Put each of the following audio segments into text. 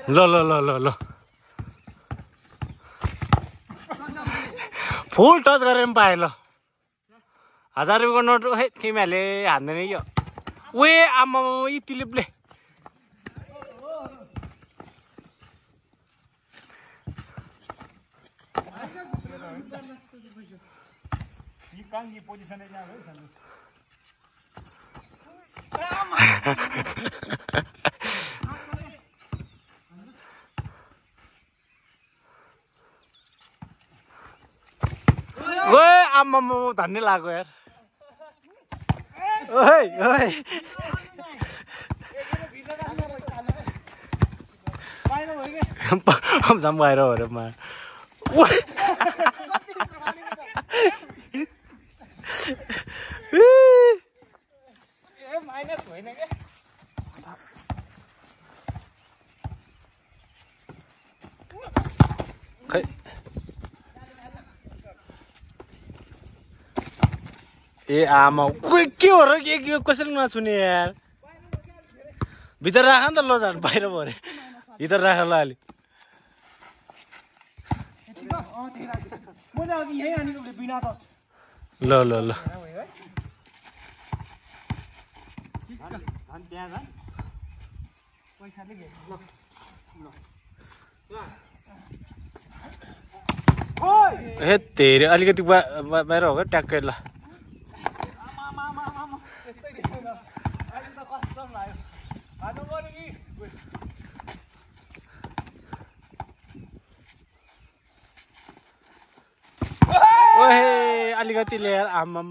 ल ल ल ल ल फुल टच गरेर पनि पाएँ ल 1000 रुपियाँको नोट है तिमीहरूले हान्दैन यो वे आमा यी तिलिपले ओए आमा धन्ने लाग्यो यार ओइ ओइ हम बाहिर हो रे मा माइनस होइन के खै ए आमा के हो र के कसरी नछुने यार भित्र राख नि त ल झन् बाहिर भयो अरे भित्र राख ल अलि ल ल ल हे तेरे अलिकति बाहिर हो ट्याक्कै ल ओहे अलिकति ल्याएर आमा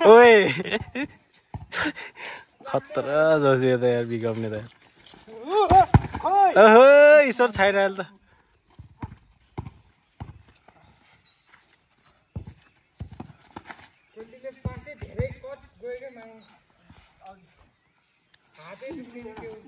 ओए खतरा जस्तो त यार बिगाउने त यार ओहो ईश्वर छैन अहिले त धेरै कट गयो के